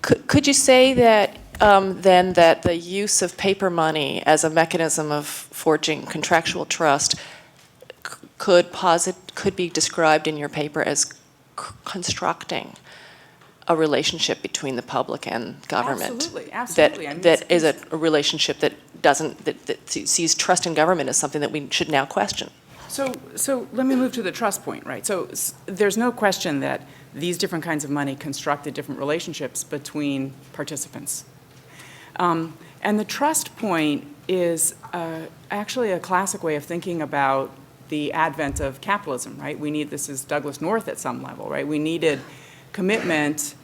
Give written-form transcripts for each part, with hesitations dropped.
Could you say that then that the use of paper money as a mechanism of forging contractual trust could be described in your paper as constructing a relationship between the public and government? Absolutely, absolutely. That is a relationship that sees trust in government as something that we should now question. So let me move to the trust point, right? So there's no question that these different kinds of money constructed different relationships between participants. And the trust point is actually a classic way of thinking about the advent of capitalism, right? This is Douglas North at some level, right? We needed commitment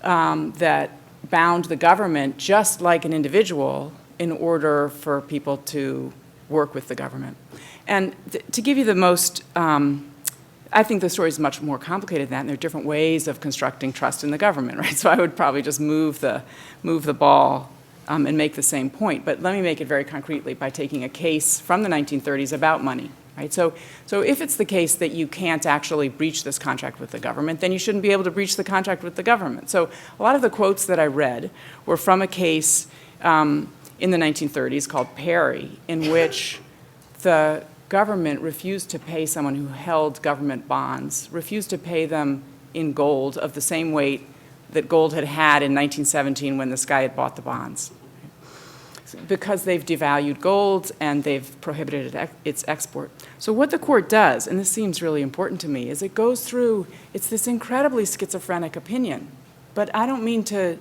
that bound the government just like an individual in order for people to work with the government. And to give you the most, I think the story is much more complicated than that, and there are different ways of constructing trust in the government, right? So I would probably just move the ball and make the same point. But let me make it very concretely by taking a case from the 1930s about money, right? So if it's the case that you can't actually breach this contract with the government, then you shouldn't be able to breach the contract with the government. So a lot of the quotes that I read were from a case in the 1930s called Perry, in which the government refused to pay someone who held government bonds, refused to pay them in gold of the same weight that gold had had in 1917 when this guy had bought the bonds, because they've devalued gold and they've prohibited its export. So what the court does, and this seems really important to me, is it goes through, it's this incredibly schizophrenic opinion, but I don't mean to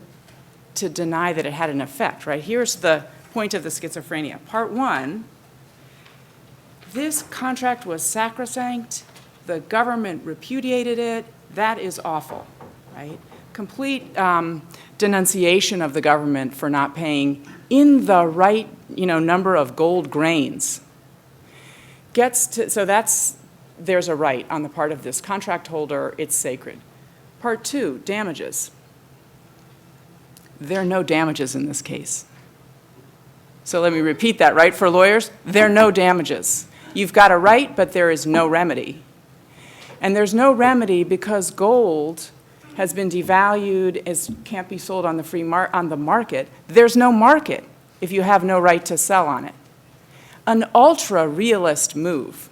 deny that it had an effect, right? Here's the point of the schizophrenia. Part one, this contract was sacrosanct, the government repudiated it, that is awful, right? Complete denunciation of the government for not paying in the right, number of gold grains. There's a right on the part of this contract holder, it's sacred. Part two, damages. There are no damages in this case. So let me repeat that, right, for lawyers? There are no damages. You've got a right, but there is no remedy. And there's no remedy because gold has been devalued, can't be sold on the market. There's no market if you have no right to sell on it. An ultra-realist move.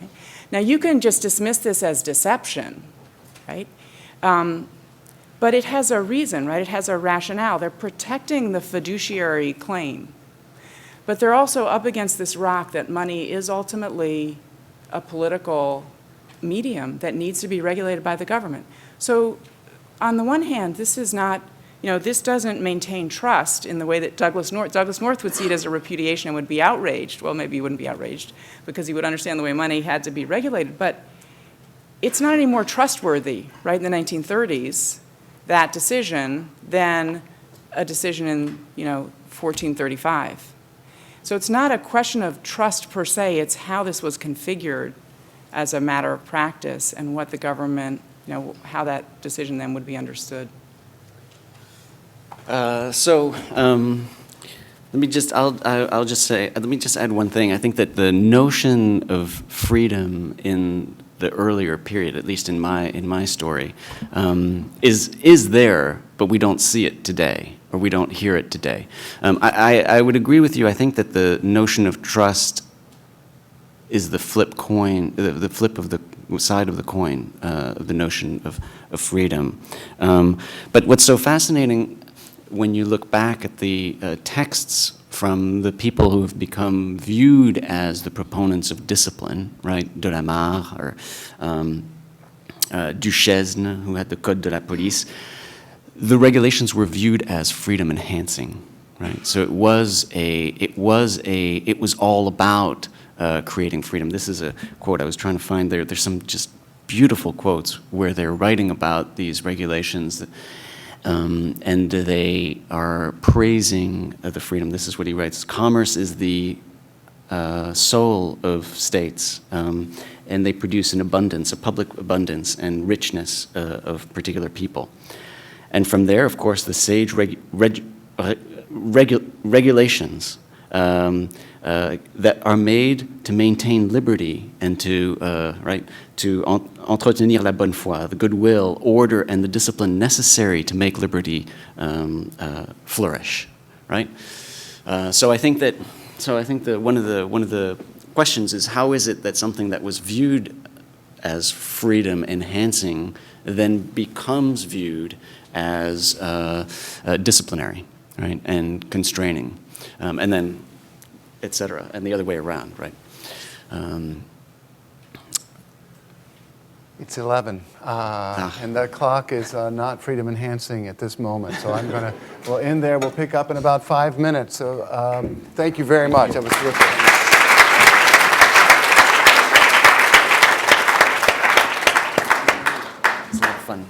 Right? Now, you can just dismiss this as deception, right? But it has a reason, right? It has a rationale. They're protecting the fiduciary claim. But they're also up against this rock that money is ultimately a political medium that needs to be regulated by the government. So on the one hand, this is not, this doesn't maintain trust in the way that Douglas North would see it as a repudiation and would be outraged. Well, maybe he wouldn't be outraged because he would understand the way money had to be regulated. But it's not any more trustworthy, right, in the 1930s, that decision, than a decision in, 1435. So it's not a question of trust per se, it's how this was configured as a matter of practice and what the government, how that decision then would be understood. Let me just add one thing. I think that the notion of freedom in the earlier period, at least in my story, is there, but we don't see it today, or we don't hear it today. I would agree with you. I think that the notion of trust is the flip coin, the flip of the side of the coin, of the notion of freedom. But what's so fascinating when you look back at the texts from the people who have become viewed as the proponents of discipline, right? De la Mare or Duchesne, who had the Code de la Police, the regulations were viewed as freedom enhancing, right? So it was all about creating freedom. This is a quote I was trying to find there. There's some just beautiful quotes where they're writing about these regulations that, and they are praising the freedom. This is what he writes: commerce is the soul of states, and they produce an abundance, a public abundance and richness of particular people. And from there, of course, the sage regulations that are made to maintain liberty and to, to entretenir la bonne foi, the goodwill, order, and the discipline necessary to make liberty flourish, right? So I think that one of the questions is, how is it that something that was viewed as freedom enhancing then becomes viewed as disciplinary, right, and constraining, and then et cetera, and the other way around, right? It's 11, and that clock is not freedom enhancing at this moment. So we'll end there. We'll pick up in about 5 minutes. So thank you very much. That was terrific. It's a lot of fun.